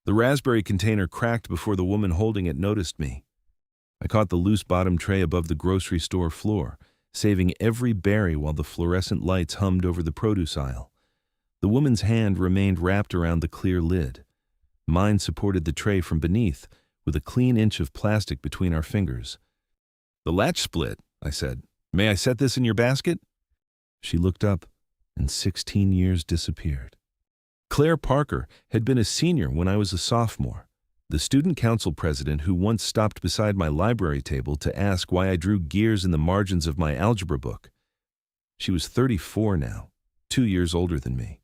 The raspberry container cracked before the woman holding it noticed me. I caught the loose-bottom tray above the grocery store floor, saving every berry while the fluorescent lights hummed over the produce aisle. The woman's hand remained wrapped around the clear lid. Mine supported the tray from beneath, with a clean inch of plastic between our fingers. "The latch split," I said. "May I set this in your basket?" She looked up, and 16 years disappeared. Claire Parker had been a senior when I was a sophomore, the student council president who once stopped beside my library table to ask why I drew gears in the margins of my algebra book. She was 34 now, 2 years older than me,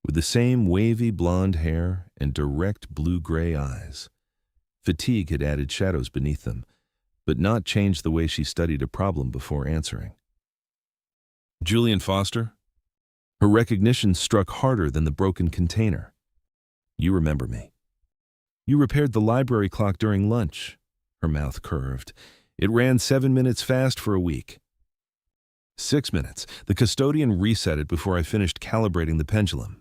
with the same wavy blonde hair and direct blue-gray eyes. Fatigue had added shadows beneath them, but not changed the way she studied a problem before answering. "Julian Foster?" Her recognition struck harder than the broken container. "You remember me. You repaired the library clock during lunch." Her mouth curved. "It ran 7 minutes fast for a week." 6 minutes. The custodian reset it before I finished calibrating the pendulum.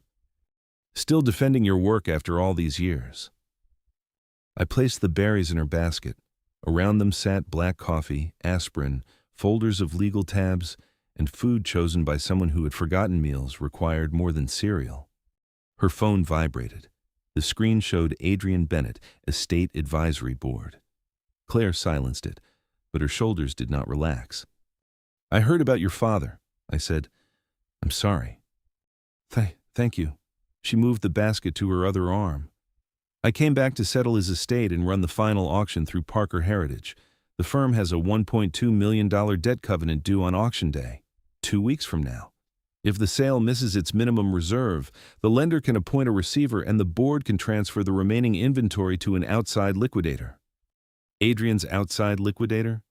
"Still defending your work after all these years." I placed the berries in her basket. Around them sat black coffee, aspirin, folders of legal tabs, and food chosen by someone who had forgotten meals required more than cereal. Her phone vibrated. The screen showed Adrian Bennett, Estate Advisory Board. Claire silenced it, but her shoulders did not relax. "I heard about your father," I said. "I'm sorry." Thank you." She moved the basket to her other arm. "I came back to settle his estate and run the final auction through Parker Heritage. The firm has a $1.2 million debt covenant due on auction day, 2 weeks from now. If the sale misses its minimum reserve, the lender can appoint a receiver and the board can transfer the remaining inventory to an outside liquidator." "Adrian's outside liquidator?"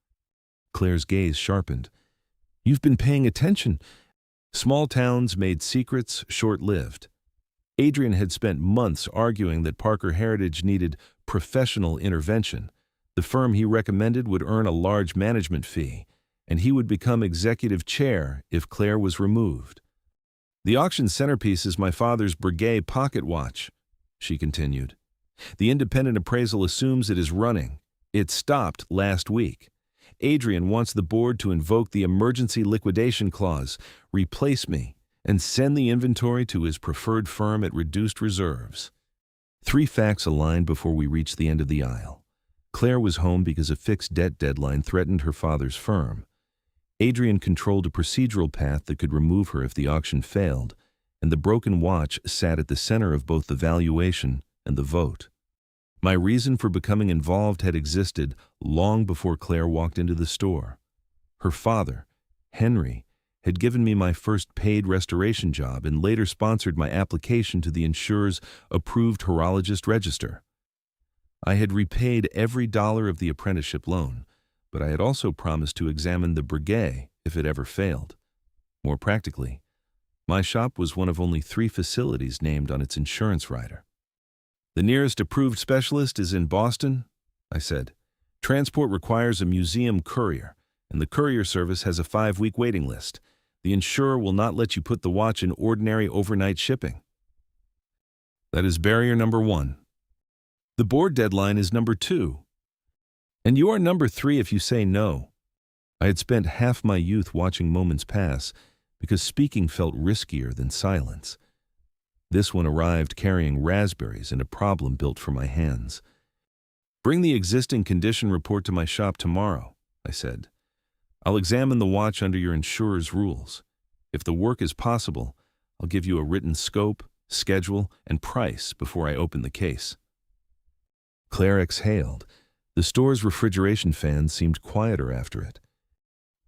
Claire's gaze sharpened. "You've been paying attention." Small towns made secrets short-lived. Adrian had spent months arguing that Parker Heritage needed professional intervention. The firm he recommended would earn a large management fee, and he would become executive chair if Claire was removed. "The auction centerpiece is my father's Breguet pocket watch," she continued. "The independent appraisal assumes it is running. It stopped last week. Adrian wants the board to invoke the emergency liquidation clause, replace me, and send the inventory to his preferred firm at reduced reserves." 3 facts aligned before we reached the end of the aisle. Claire was home because a fixed debt deadline threatened her father's firm. Adrian controlled a procedural path that could remove her if the auction failed, and the broken watch sat at the center of both the valuation and the vote. My reason for becoming involved had existed long before Claire walked into the store. Her father, Henry, had given me my first paid restoration job and later sponsored my application to the insurer's approved horologist register. I had repaid every dollar of the apprenticeship loan, but I had also promised to examine the Breguet if it ever failed. More practically, my shop was one of only 3 facilities named on its insurance rider. "The nearest approved specialist is in Boston," I said. "Transport requires a museum courier, and the courier service has a 5-week waiting list. The insurer will not let you put the watch in ordinary overnight shipping." "That is barrier number 1. The board deadline is number 2. And you are number 3 if you say no." I had spent half my youth watching moments pass because speaking felt riskier than silence. This one arrived carrying raspberries and a problem built for my hands. "Bring the existing condition report to my shop tomorrow," I said. "I'll examine the watch under your insurer's rules. If the work is possible, I'll give you a written scope, schedule, and price before I open the case." Claire exhaled. The store's refrigeration fan seemed quieter after it.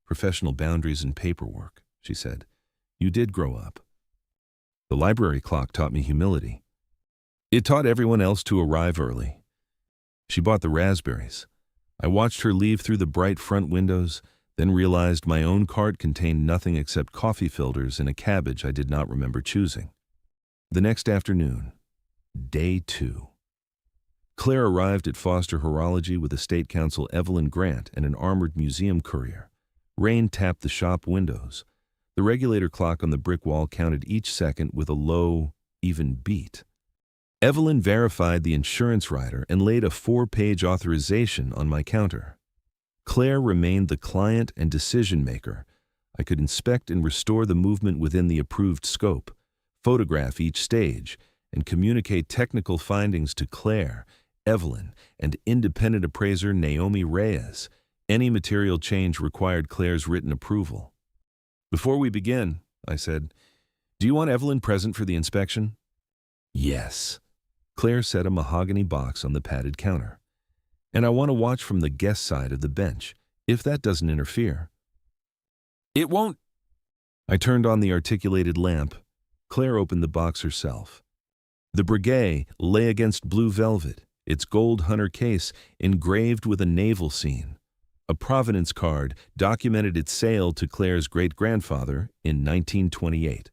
"Professional boundaries and paperwork," she said. "You did grow up." The library clock taught me humility. It taught everyone else to arrive early. She bought the raspberries. I watched her leave through the bright front windows, then realized my own cart contained nothing except coffee filters and a cabbage I did not remember choosing. The next afternoon, day 2. Claire arrived at Foster Horology with Estate Counsel Evelyn Grant and an armored museum courier. Rain tapped the shop windows. The regulator clock on the brick wall counted each second with a low, even beat. Evelyn verified the insurance rider and laid a 4-page authorization on my counter. Claire remained the client and decision maker. I could inspect and restore the movement within the approved scope, photograph each stage, and communicate technical findings to Claire, Evelyn, and independent appraiser Naomi Reyes. Any material change required Claire's written approval. "Before we begin," I said, "do you want Evelyn present for the inspection?" "Yes." Claire set a mahogany box on the padded counter. "And I want to watch from the guest side of the bench, if that doesn't interfere." "It won't." I turned on the articulated lamp. Claire opened the box herself. The Breguet lay against blue velvet, its gold hunter case engraved with a naval scene. A provenance card documented its sale to Claire's great-grandfather in 1928.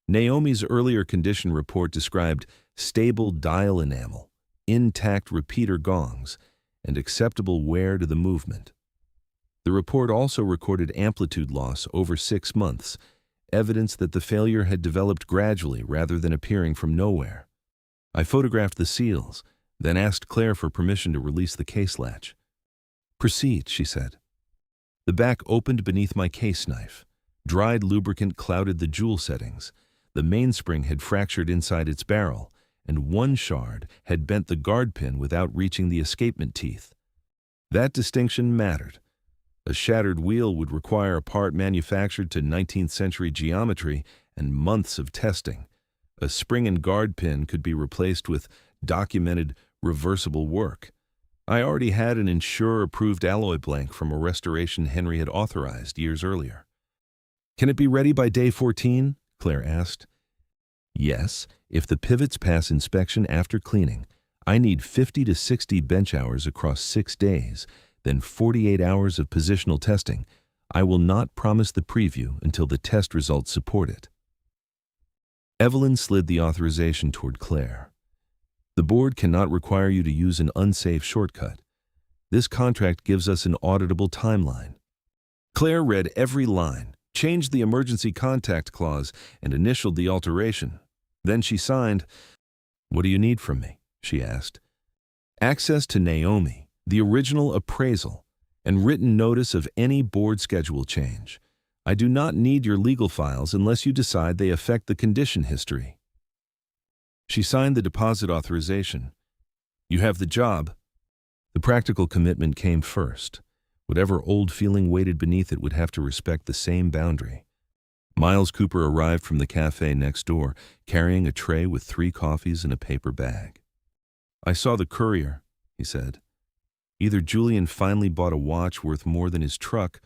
Naomi's earlier condition report described stable dial enamel, intact repeater gongs, and acceptable wear to the movement. The report also recorded amplitude loss over 6 months, evidence that the failure had developed gradually rather than appearing from nowhere. I photographed the seals, then asked Claire for permission to release the case latch. "Proceed," she said. The back opened beneath my case knife. Dried lubricant clouded the jewel settings. The mainspring had fractured inside its barrel, and one shard had bent the guard pin without reaching the escapement teeth. That distinction mattered. A shattered wheel would require a part manufactured to 19th century geometry and months of testing. A spring and guard pin could be replaced with documented, reversible work. I already had an insurer-approved alloy blank from a restoration Henry had authorized years earlier. "Can it be ready by day 14? Claire asked. "Yes, if the pivots pass inspection after cleaning. I need 50 to 60 bench hours across 6 days, then 48 hours of positional testing. I will not promise the preview until the test results support it." Evelyn slid the authorization toward Claire. "The board cannot require you to use an unsafe shortcut. This contract gives us an auditable timeline." Claire read every line, changed the emergency contact clause, and initialed the alteration. Then she signed. "What do you need from me?" she asked. "Access to Naomi, the original appraisal, and written notice of any board schedule change. I do not need your legal files unless you decide they affect the condition history." She signed the deposit authorization. "You have the job." The practical commitment came first. Whatever old feeling waited beneath it would have to respect the same boundary. Miles Cooper arrived from the cafe next door, carrying a tray with 3 coffees and a paper bag. "I saw the courier," he said. Either Julian finally bought a watch worth more than his truck,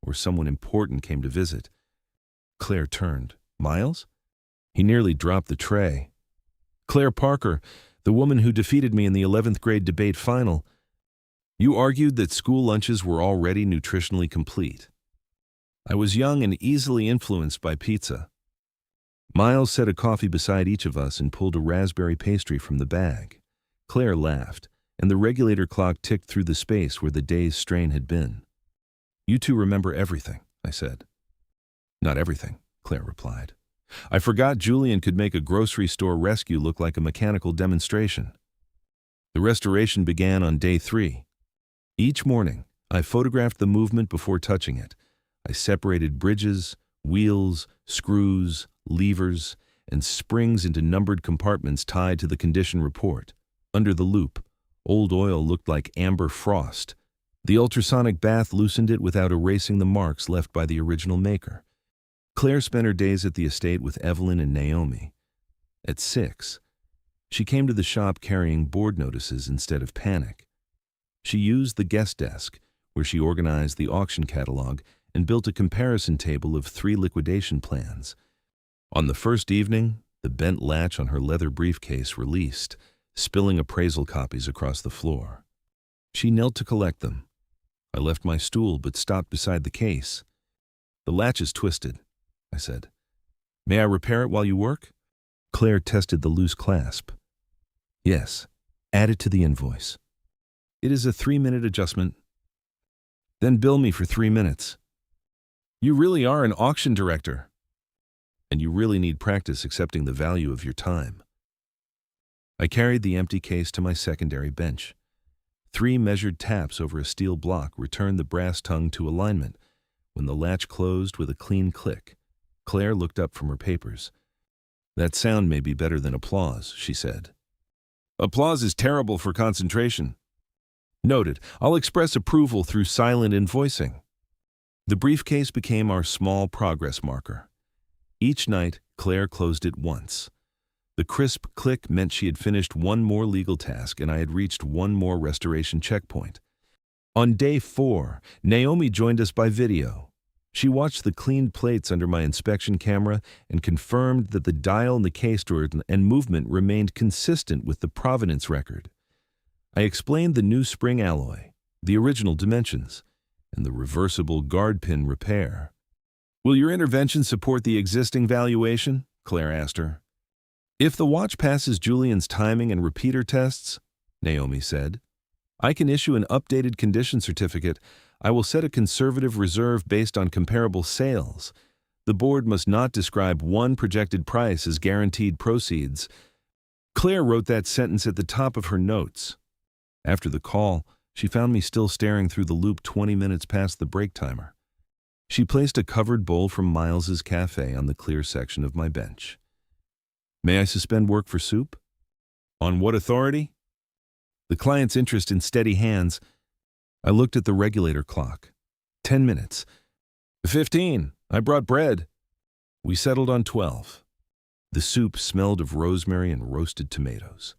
or someone important came to visit. Claire turned. "Miles?" He nearly dropped the tray. "Claire Parker, the woman who defeated me in the 11th grade debate final. You argued that school lunches were already nutritionally complete. I was young and easily influenced by pizza." Miles set a coffee beside each of us and pulled a raspberry pastry from the bag. Claire laughed, and the regulator clock ticked through the space where the day's strain had been. "You two remember everything," I said. "Not everything," Claire replied. "I forgot Julian could make a grocery store rescue look like a mechanical demonstration." The restoration began on day 3. Each morning, I photographed the movement before touching it. I separated bridges, wheels, screws, levers, and springs into numbered compartments tied to the condition report. Under the loop, old oil looked like amber frost. The ultrasonic bath loosened it without erasing the marks left by the original maker. Claire spent her days at the estate with Evelyn and Naomi. At 6, she came to the shop carrying board notices instead of panic. She used the guest desk, where she organized the auction catalog and built a comparison table of 3 liquidation plans. On the first evening, the bent latch on her leather briefcase released, spilling appraisal copies across the floor. She knelt to collect them. I left my stool but stopped beside the case. "The latch is twisted," I said. "May I repair it while you work?" Claire tested the loose clasp. "Yes, add it to the invoice." "It is a 3-minute adjustment." "Then bill me for 3 minutes." "You really are an auction director." "And you really need practice accepting the value of your time." I carried the empty case to my secondary bench. 3 measured taps over a steel block returned the brass tongue to alignment. When the latch closed with a clean click, Claire looked up from her papers. "That sound may be better than applause," she said. "Applause is terrible for concentration." "Noted. I'll express approval through silent invoicing." The briefcase became our small progress marker. Each night, Claire closed it once. The crisp click meant she had finished one more legal task and I had reached one more restoration checkpoint. On day 4, Naomi joined us by video. She watched the cleaned plates under my inspection camera and confirmed that the dial in the case drawer and movement remained consistent with the provenance record. I explained the new spring alloy, the original dimensions, and the reversible guard pin repair. "Will your intervention support the existing valuation?" Claire asked her. "If the watch passes Julian's timing and repeater tests," Naomi said, "I can issue an updated condition certificate. I will set a conservative reserve based on comparable sales. The board must not describe one projected price as guaranteed proceeds." Claire wrote that sentence at the top of her notes. After the call, she found me still staring through the loop 20 minutes past the break timer. She placed a covered bowl from Miles's Cafe on the clear section of my bench. "May I suspend work for soup?" "On what authority?" The client's interest in steady hands. I looked at the regulator clock. 10 minutes. 15. I brought bread. We settled on 12. The soup smelled of rosemary and roasted tomatoes.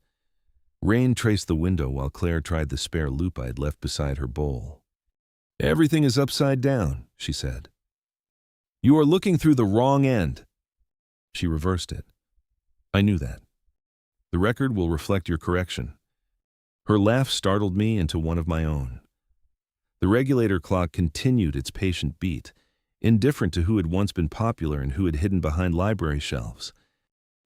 Rain traced the window while Claire tried the spare loop I had left beside her bowl. "Everything is upside down," she said. "You are looking through the wrong end." She reversed it. "I knew that. The record will reflect your correction." Her laugh startled me into one of my own. The regulator clock continued its patient beat, indifferent to who had once been popular and who had hidden behind library shelves.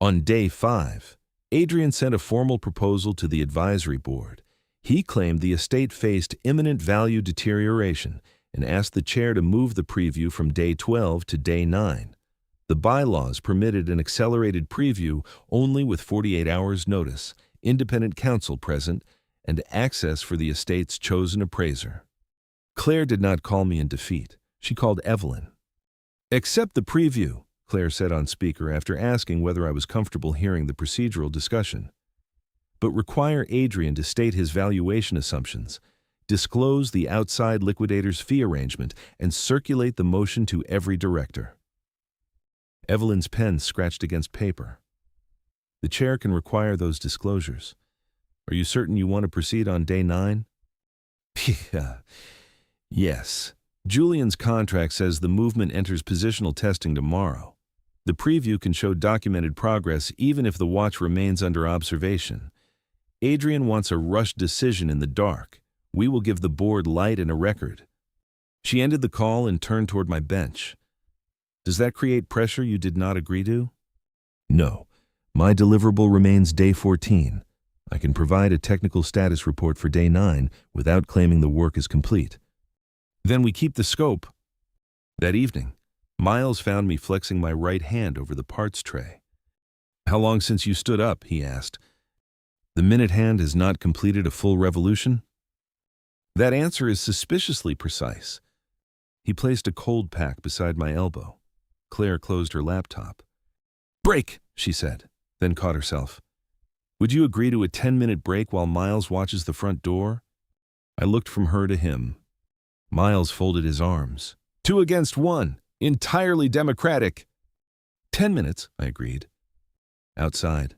On day 5, Adrian sent a formal proposal to the advisory board. He claimed the estate faced imminent value deterioration and asked the chair to move the preview from day 12 to day 9. The bylaws permitted an accelerated preview only with 48 hours notice, independent counsel present, and access for the estate's chosen appraiser. Claire did not call me in defeat. She called Evelyn. "Accept the preview," Claire said on speaker after asking whether I was comfortable hearing the procedural discussion. "But require Adrian to state his valuation assumptions, disclose the outside liquidator's fee arrangement, and circulate the motion to every director." Evelyn's pen scratched against paper. "The chair can require those disclosures. Are you certain you want to proceed on day 9? Yes. Julian's contract says the movement enters positional testing tomorrow. The preview can show documented progress even if the watch remains under observation. Adrian wants a rushed decision in the dark. We will give the board light and a record." She ended the call and turned toward my bench. "Does that create pressure you did not agree to?" "No. My deliverable remains day 14. I can provide a technical status report for day 9 without claiming the work is complete." "Then we keep the scope." That evening, Miles found me flexing my right hand over the parts tray. "How long since you stood up?" he asked. "The minute hand has not completed a full revolution?" "That answer is suspiciously precise." He placed a cold pack beside my elbow. Claire closed her laptop. "Break," she said, then caught herself. "Would you agree to a 10-minute break while Miles watches the front door?" I looked from her to him. Miles folded his arms. 2 against 1. Entirely democratic." 10 minutes, I agreed. Outside,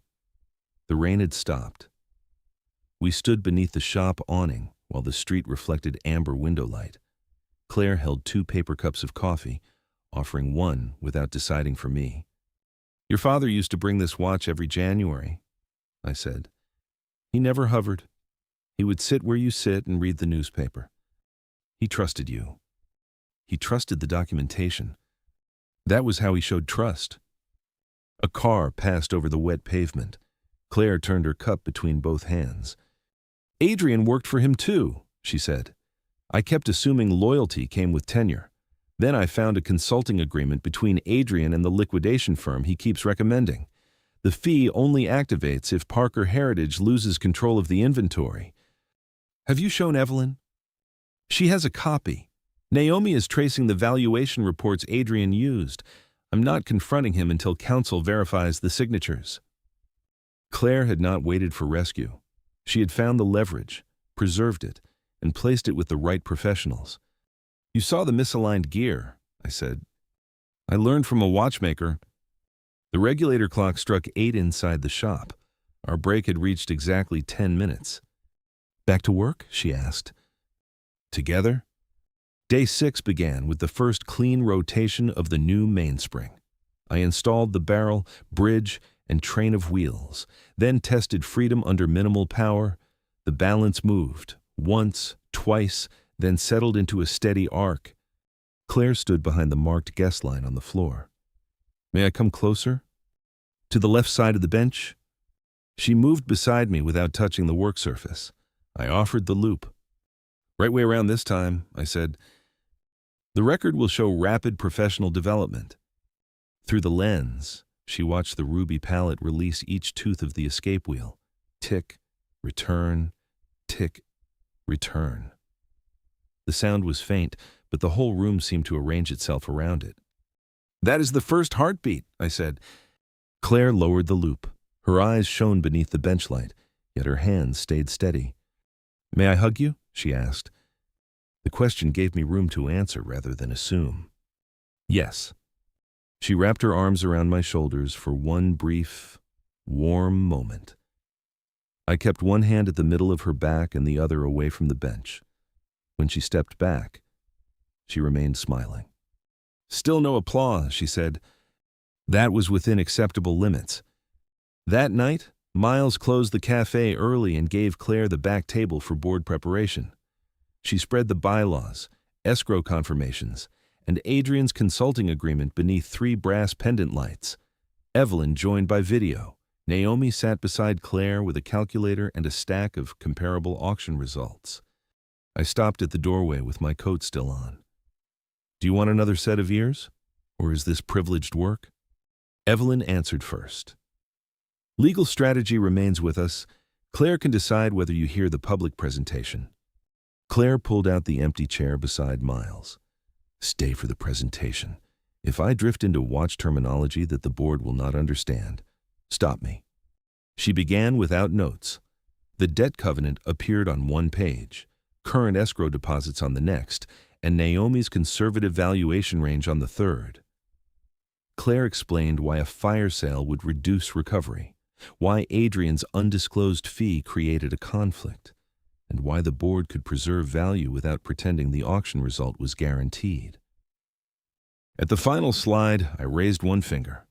the rain had stopped. We stood beneath the shop awning while the street reflected amber window light. Claire held 2 paper cups of coffee, offering one without deciding for me. "Your father used to bring this watch every January," I said. "He never hovered. He would sit where you sit and read the newspaper. He trusted you. He trusted the documentation. That was how he showed trust." A car passed over the wet pavement. Claire turned her cup between both hands. "Adrian worked for him too," she said. "I kept assuming loyalty came with tenure. Then I found a consulting agreement between Adrian and the liquidation firm he keeps recommending. The fee only activates if Parker Heritage loses control of the inventory. Have you shown Evelyn? She has a copy. Naomi is tracing the valuation reports Adrian used. I'm not confronting him until counsel verifies the signatures. Claire had not waited for rescue. She had found the leverage, preserved it, and placed it with the right professionals. You saw the misaligned gear, I said. I learned from a watchmaker. The regulator clock struck 8 inside the shop. Our break had reached exactly 10 minutes. Back to work? She asked. Together? Day 6 began with the first clean rotation of the new mainspring. I installed the barrel, bridge, and train of wheels, then tested freedom under minimal power. The balance moved, once, twice, then settled into a steady arc. Claire stood behind the marked guest line on the floor. May I come closer? To the left side of the bench? She moved beside me without touching the work surface. I offered the loop. Right way around this time, I said. The record will show rapid professional development. Through the lens, she watched the ruby palette release each tooth of the escape wheel. Tick, return, tick, return. The sound was faint, but the whole room seemed to arrange itself around it. That is the first heartbeat, I said. Claire lowered the loop. Her eyes shone beneath the bench light, yet her hands stayed steady. May I hug you? She asked. The question gave me room to answer rather than assume. Yes. She wrapped her arms around my shoulders for one brief, warm moment. I kept one hand at the middle of her back and the other away from the bench. When she stepped back, she remained smiling. Still no applause, she said. That was within acceptable limits. That night, Miles closed the cafe early and gave Claire the back table for board preparation. She spread the bylaws, escrow confirmations, and Adrian's consulting agreement beneath 3 brass pendant lights. Evelyn joined by video. Naomi sat beside Claire with a calculator and a stack of comparable auction results. I stopped at the doorway with my coat still on. Do you want another set of ears? Or is this privileged work? Evelyn answered first. Legal strategy remains with us. Claire can decide whether you hear the public presentation. Claire pulled out the empty chair beside Miles. Stay for the presentation. If I drift into watch terminology that the board will not understand, stop me. She began without notes. The debt covenant appeared on one page, current escrow deposits on the next, and Naomi's conservative valuation range on the third. Claire explained why a fire sale would reduce recovery, why Adrian's undisclosed fee created a conflict, and why the board could preserve value without pretending the auction result was guaranteed. At the final slide, I raised one finger.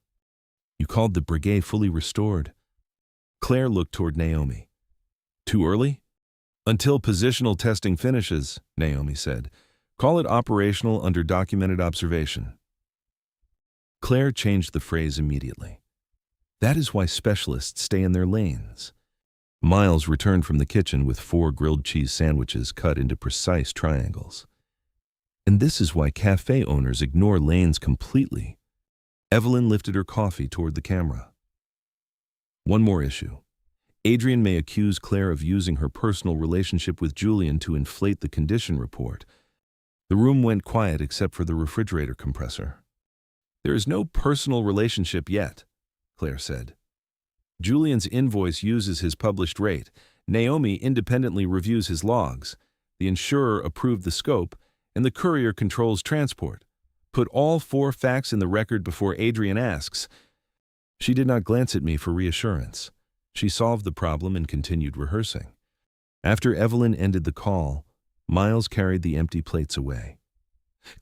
You called the Breguet fully restored. Claire looked toward Naomi. Too early? Until positional testing finishes, Naomi said. Call it operational under documented observation. Claire changed the phrase immediately. That is why specialists stay in their lanes. Miles returned from the kitchen with 4 grilled cheese sandwiches cut into precise triangles. And this is why cafe owners ignore lanes completely. Evelyn lifted her coffee toward the camera. One more issue. Adrian may accuse Claire of using her personal relationship with Julian to inflate the condition report. The room went quiet except for the refrigerator compressor. There is no personal relationship yet, Claire said. Julian's invoice uses his published rate. Naomi independently reviews his logs. The insurer approved the scope, and the courier controls transport. Put all 4 facts in the record before Adrian asks. She did not glance at me for reassurance. She solved the problem and continued rehearsing. After Evelyn ended the call, Miles carried the empty plates away.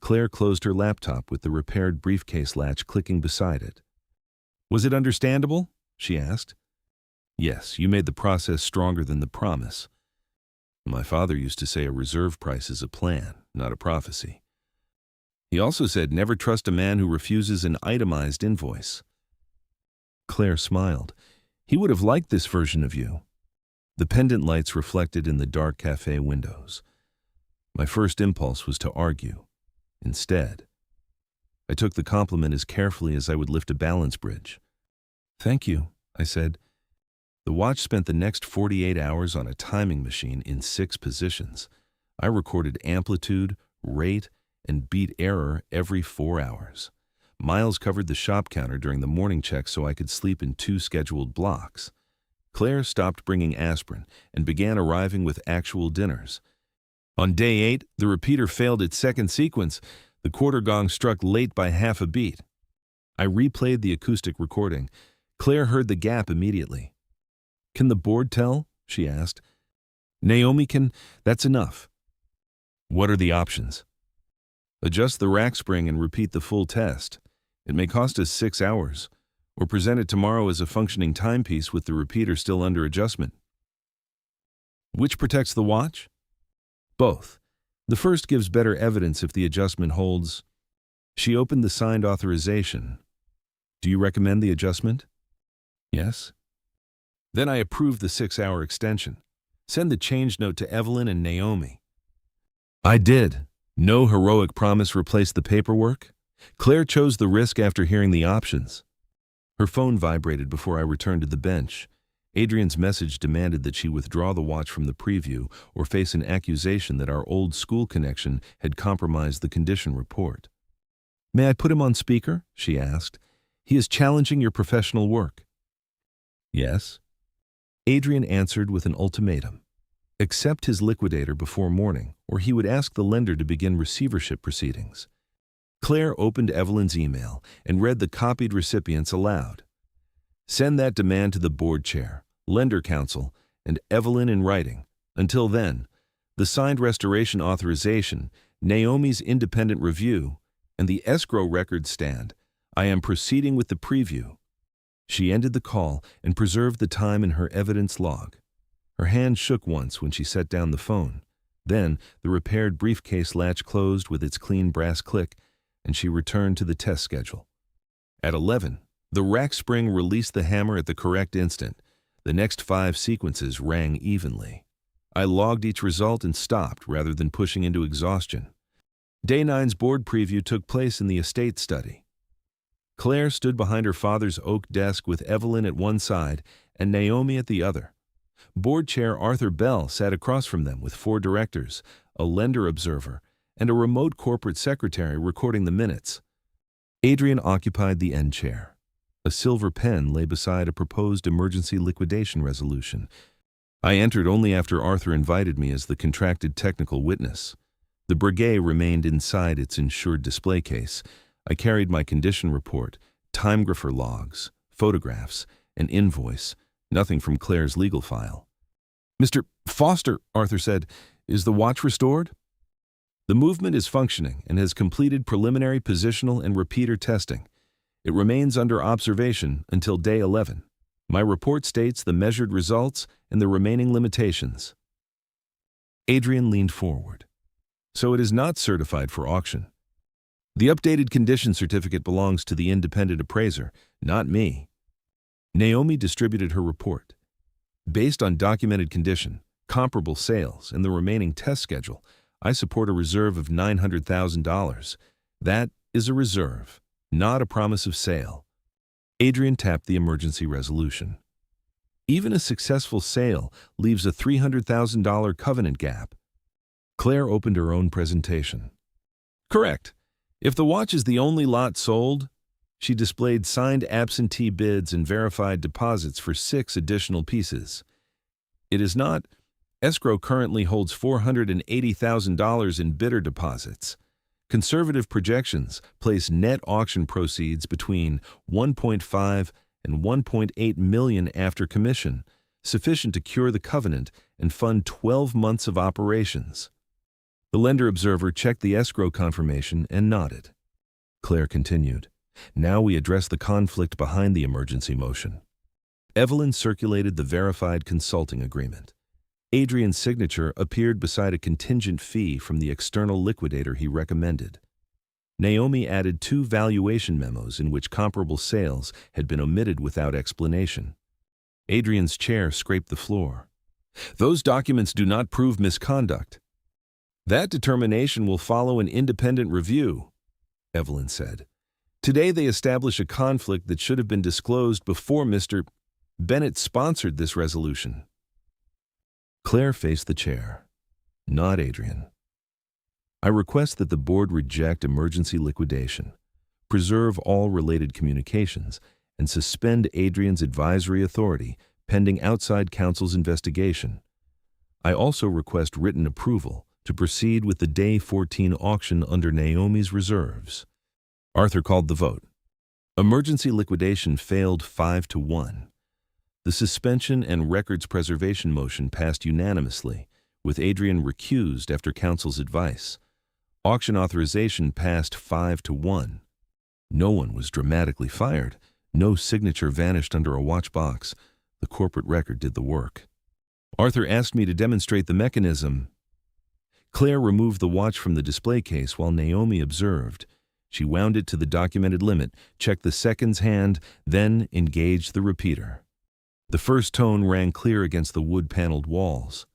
Claire closed her laptop with the repaired briefcase latch clicking beside it. Was it understandable? She asked. Yes, you made the process stronger than the promise. My father used to say a reserve price is a plan, not a prophecy. He also said never trust a man who refuses an itemized invoice. Claire smiled. He would have liked this version of you. The pendant lights reflected in the dark cafe windows. My first impulse was to argue. Instead, I took the compliment as carefully as I would lift a balance bridge. Thank you, I said. The watch spent the next 48 hours on a timing machine in 6 positions. I recorded amplitude, rate, and beat error every 4 hours. Miles covered the shop counter during the morning check so I could sleep in 2 scheduled blocks. Claire stopped bringing aspirin and began arriving with actual dinners. On day 8, the repeater failed its second sequence. The quarter gong struck late by half a beat. I replayed the acoustic recording. Claire heard the gap immediately. "Can the board tell?" she asked. "Naomi can. That's enough." "What are the options?" "Adjust the rack spring and repeat the full test. It may cost us 6 hours, or present it tomorrow as a functioning timepiece with the repeater still under adjustment." "Which protects the watch?" "Both. The first gives better evidence if the adjustment holds." She opened the signed authorization. "Do you recommend the adjustment?" "Yes." "Then I approve the 6-hour extension. Send the change note to Evelyn and Naomi." I did. No heroic promise replaced the paperwork. Claire chose the risk after hearing the options. Her phone vibrated before I returned to the bench. Adrian's message demanded that she withdraw the watch from the preview or face an accusation that our old school connection had compromised the condition report. "May I put him on speaker?" she asked. "He is challenging your professional work." "Yes." Adrian answered with an ultimatum. Accept his liquidator before morning, or he would ask the lender to begin receivership proceedings. Claire opened Evelyn's email and read the copied recipients aloud. "Send that demand to the board chair, lender counsel, and Evelyn in writing. Until then, the signed restoration authorization, Naomi's independent review, and the escrow records stand. I am proceeding with the preview." She ended the call and preserved the time in her evidence log. Her hand shook once when she set down the phone. Then the repaired briefcase latch closed with its clean brass click, and she returned to the test schedule. At 11, the rack spring released the hammer at the correct instant. The next 5 sequences rang evenly. I logged each result and stopped rather than pushing into exhaustion. Day 9's board preview took place in the estate study. Claire stood behind her father's oak desk with Evelyn at one side and Naomi at the other. Board chair Arthur Bell sat across from them with 4 directors, a lender observer, and a remote corporate secretary recording the minutes. Adrian occupied the end chair. A silver pen lay beside a proposed emergency liquidation resolution. I entered only after Arthur invited me as the contracted technical witness. The Breguet remained inside its insured display case. I carried my condition report, timegrapher logs, photographs, an invoice, nothing from Claire's legal file. "Mr. Foster," Arthur said, "is the watch restored?" "The movement is functioning and has completed preliminary positional and repeater testing. It remains under observation until day 11. My report states the measured results and the remaining limitations." Adrian leaned forward. "So it is not certified for auction. The updated condition certificate belongs to the independent appraiser, not me." Naomi distributed her report. "Based on documented condition, comparable sales, and the remaining test schedule, I support a reserve of $900,000. That is a reserve, not a promise of sale." Adrian tapped the emergency resolution. "Even a successful sale leaves a $300,000 covenant gap." Claire opened her own presentation. "Correct. If the watch is the only lot sold," she displayed signed absentee bids and verified deposits for 6 additional pieces. "It is not. Escrow currently holds $480,000 in bidder deposits. Conservative projections place net auction proceeds between $1.5 and $1.8 million after commission, sufficient to cure the covenant and fund 12 months of operations." The lender observer checked the escrow confirmation and nodded. Claire continued. "Now we address the conflict behind the emergency motion." Evelyn circulated the verified consulting agreement. Adrian's signature appeared beside a contingent fee from the external liquidator he recommended. Naomi added 2 valuation memos in which comparable sales had been omitted without explanation. Adrian's chair scraped the floor. "Those documents do not prove misconduct." "That determination will follow an independent review," Evelyn said. "Today they establish a conflict that should have been disclosed before Mr. Bennett sponsored this resolution. Claire faced the chair, not Adrian. I request that the board reject emergency liquidation, preserve all related communications, and suspend Adrian's advisory authority pending outside counsel's investigation. I also request written approval to proceed with the Day 14 auction under Naomi's reserves. Arthur called the vote. Emergency liquidation failed 5-1. The suspension and records preservation motion passed unanimously, with Adrian recused after counsel's advice. Auction authorization passed 5-1. No one was dramatically fired. No signature vanished under a watch box. The corporate record did the work. Arthur asked me to demonstrate the mechanism. Claire removed the watch from the display case while Naomi observed. She wound it to the documented limit, checked the seconds hand, then engaged the repeater. The first tone rang clear against the wood-paneled walls.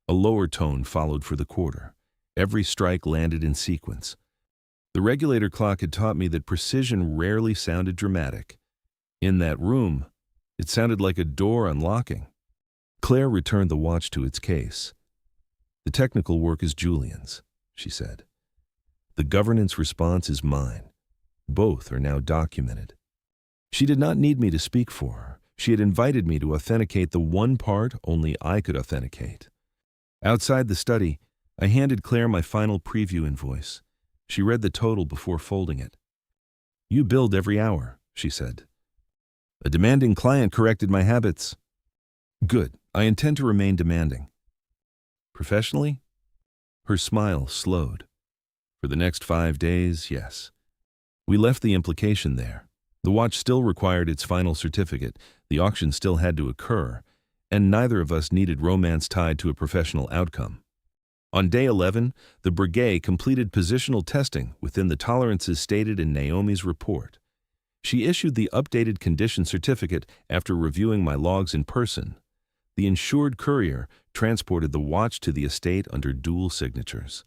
A lower tone followed for the quarter. Every strike landed in sequence. The regulator clock had taught me that precision rarely sounded dramatic. In that room, it sounded like a door unlocking. Claire returned the watch to its case. The technical work is Julian's, she said. The governance response is mine. Both are now documented. She did not need me to speak for her. She had invited me to authenticate the one part only I could authenticate. Outside the study, I handed Claire my final preview invoice. She read the total before folding it. You billed every hour, she said. A demanding client corrected my habits. Good. I intend to remain demanding. Professionally? Her smile slowed. For the next 5 days, yes. We left the implication there. The watch still required its final certificate, the auction still had to occur, and neither of us needed romance tied to a professional outcome. On day 11, the Breguet completed positional testing within the tolerances stated in Naomi's report. She issued the updated condition certificate after reviewing my logs in person. The insured courier transported the watch to the estate under dual signatures.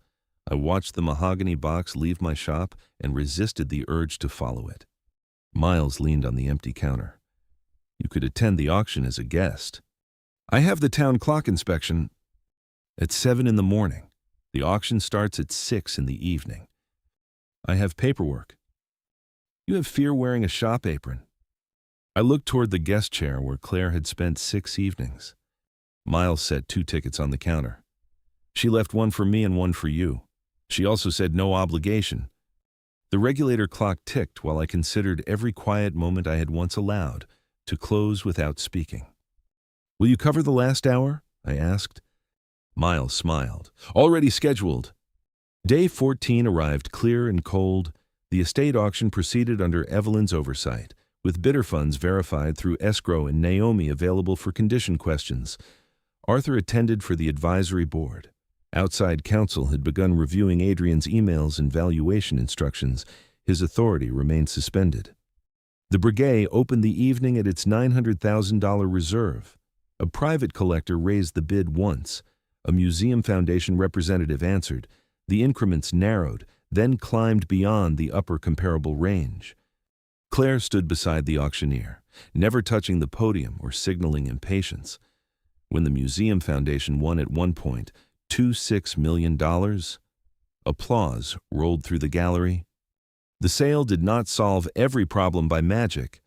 I watched the mahogany box leave my shop and resisted the urge to follow it. Miles leaned on the empty counter. You could attend the auction as a guest. I have the town clock inspection at 7 in the morning. The auction starts at 6 in the evening. I have paperwork. You have fear wearing a shop apron. I looked toward the guest chair where Claire had spent 6 evenings. Miles set 2 tickets on the counter. She left one for me and one for you. She also said no obligation. The regulator clock ticked while I considered every quiet moment I had once allowed to close without speaking. Will you cover the last hour? I asked. Miles smiled. Already scheduled. Day 14 arrived clear and cold. The estate auction proceeded under Evelyn's oversight, with bidder funds verified through escrow and Naomi available for condition questions. Arthur attended for the advisory board. Outside counsel had begun reviewing Adrian's emails and valuation instructions. His authority remained suspended. The Breguet opened the evening at its $900,000 reserve. A private collector raised the bid once. A museum foundation representative answered. The increments narrowed, then climbed beyond the upper comparable range. Claire stood beside the auctioneer, never touching the podium or signaling impatience. When the museum foundation won at one point $26 million, applause rolled through the gallery. The sale did not solve every problem by magic.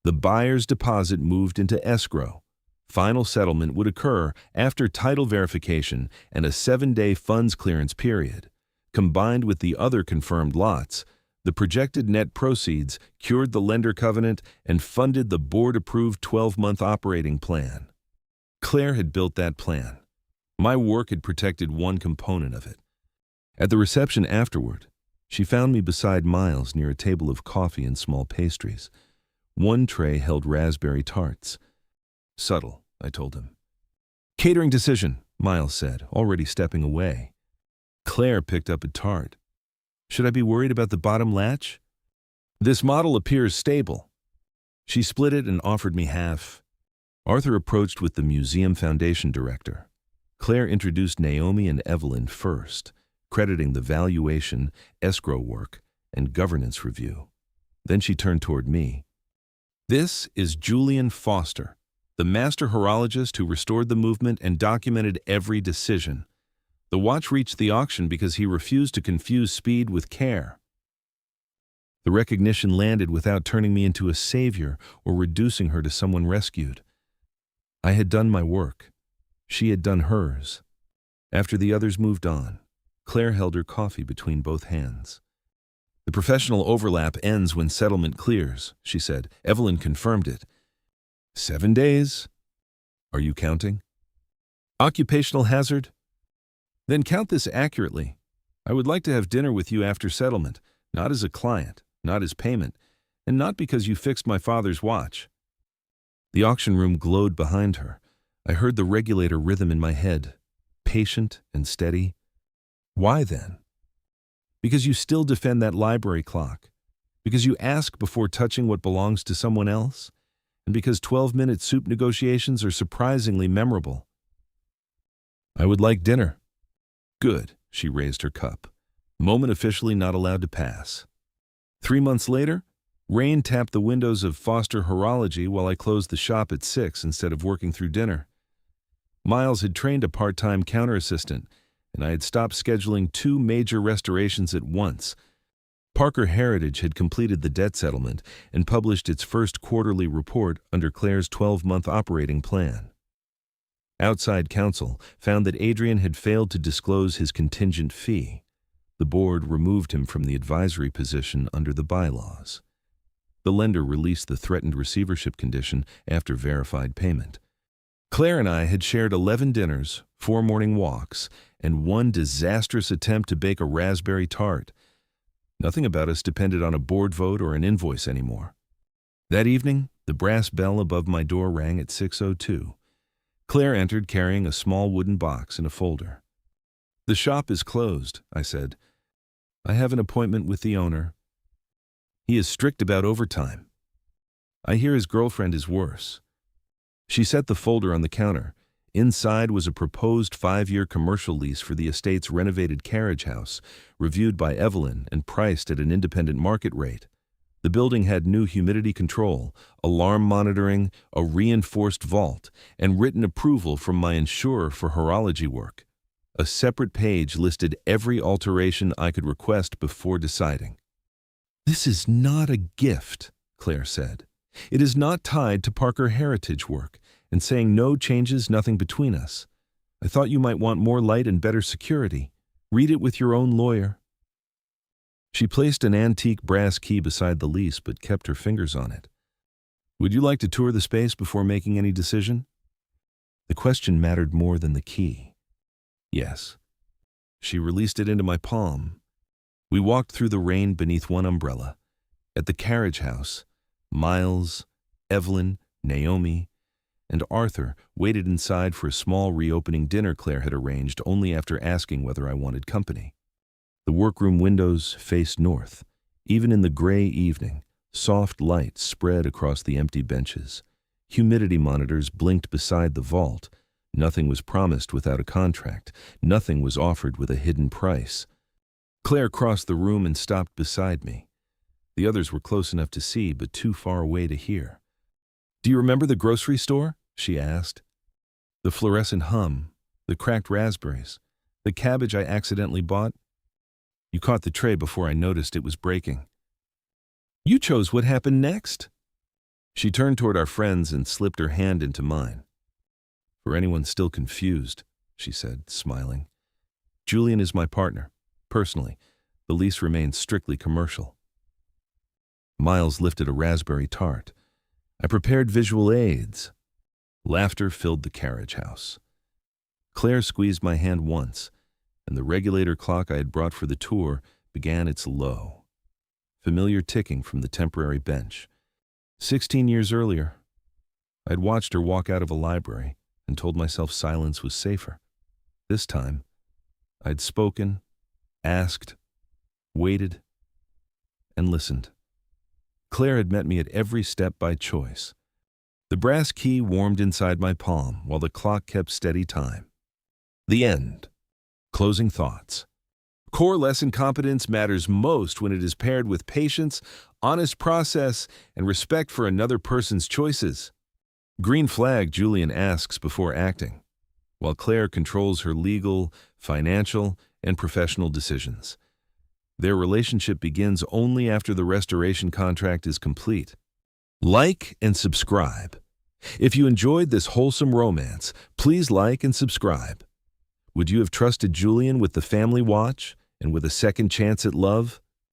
The buyer's deposit moved into escrow. Final settlement would occur after title verification and a 7-day funds clearance period. Combined with the other confirmed lots, the projected net proceeds cured the lender covenant and funded the board-approved 12-month operating plan. Claire had built that plan. My work had protected one component of it. At the reception afterward, she found me beside Miles near a table of coffee and small pastries. One tray held raspberry tarts. Subtle, I told him. Catering decision, Miles said, already stepping away. Claire picked up a tart. Should I be worried about the bottom latch? This model appears stable. She split it and offered me half. Arthur approached with the museum foundation director. Claire introduced Naomi and Evelyn first, crediting the valuation, escrow work, and governance review. Then she turned toward me. This is Julian Foster, the master horologist who restored the movement and documented every decision. The watch reached the auction because he refused to confuse speed with care. The recognition landed without turning me into a savior or reducing her to someone rescued. I had done my work. She had done hers. After the others moved on, Claire held her coffee between both hands. "The professional overlap ends when settlement clears," she said. Evelyn confirmed it. 7 days. Are you counting? Occupational hazard? Then count this accurately. I would like to have dinner with you after settlement, not as a client, not as payment, and not because you fixed my father's watch. The auction room glowed behind her. I heard the regulator rhythm in my head, patient and steady. Why then? Because you still defend that library clock. Because you ask before touching what belongs to someone else. And because 12-minute soup negotiations are surprisingly memorable. I would like dinner. Good, she raised her cup. Moment officially not allowed to pass. 3 months later, rain tapped the windows of Foster Horology while I closed the shop at 6 instead of working through dinner. Miles had trained a part-time counter assistant, and I had stopped scheduling 2 major restorations at once. Parker Heritage had completed the debt settlement and published its first quarterly report under Claire's 12-month operating plan. Outside counsel found that Adrian had failed to disclose his contingent fee. The board removed him from the advisory position under the bylaws. The lender released the threatened receivership condition after verified payment. Claire and I had shared 11 dinners, 4 morning walks, and 1 disastrous attempt to bake a raspberry tart. Nothing about us depended on a board vote or an invoice anymore. That evening, the brass bell above my door rang at 6:02. Claire entered carrying a small wooden box and a folder. "The shop is closed," I said. "I have an appointment with the owner. He is strict about overtime. I hear his girlfriend is worse." She set the folder on the counter. Inside was a proposed 5-year commercial lease for the estate's renovated carriage house, reviewed by Evelyn and priced at an independent market rate. The building had new humidity control, alarm monitoring, a reinforced vault, and written approval from my insurer for horology work. A separate page listed every alteration I could request before deciding. "This is not a gift," Claire said. "It is not tied to Parker Heritage work, and saying no changes nothing between us. I thought you might want more light and better security. Read it with your own lawyer." She placed an antique brass key beside the lease but kept her fingers on it. "Would you like to tour the space before making any decision?" The question mattered more than the key. Yes. She released it into my palm. We walked through the rain beneath one umbrella. At the carriage house, Miles, Evelyn, Naomi, and Arthur waited inside for a small reopening dinner Claire had arranged only after asking whether I wanted company. The workroom windows faced north. Even in the gray evening, soft light spread across the empty benches. Humidity monitors blinked beside the vault. Nothing was promised without a contract. Nothing was offered with a hidden price. Claire crossed the room and stopped beside me. The others were close enough to see, but too far away to hear. "Do you remember the grocery store?" she asked. "The fluorescent hum, the cracked raspberries, the cabbage I accidentally bought? You caught the tray before I noticed it was breaking. You chose what happened next." She turned toward our friends and slipped her hand into mine. "For anyone still confused," she said, smiling, "Julian is my partner. Personally, the lease remains strictly commercial." Miles lifted a raspberry tart. I prepared visual aids. Laughter filled the carriage house. Claire squeezed my hand once, and the regulator clock I had brought for the tour began its low, familiar ticking from the temporary bench. 16 years earlier, I'd watched her walk out of a library and told myself silence was safer. This time, I'd spoken, asked, waited, and listened. Claire had met me at every step by choice. The brass key warmed inside my palm while the clock kept steady time. The end. Closing thoughts. Core lesson competence matters most when it is paired with patience, honest process, and respect for another person's choices. Green flag, Julian asks before acting, while Claire controls her legal, financial, and professional decisions. Their relationship begins only after the restoration contract is complete. Like and subscribe. If you enjoyed this wholesome romance, please like and subscribe. Would you have trusted Julian with the family watch and with a second chance at love?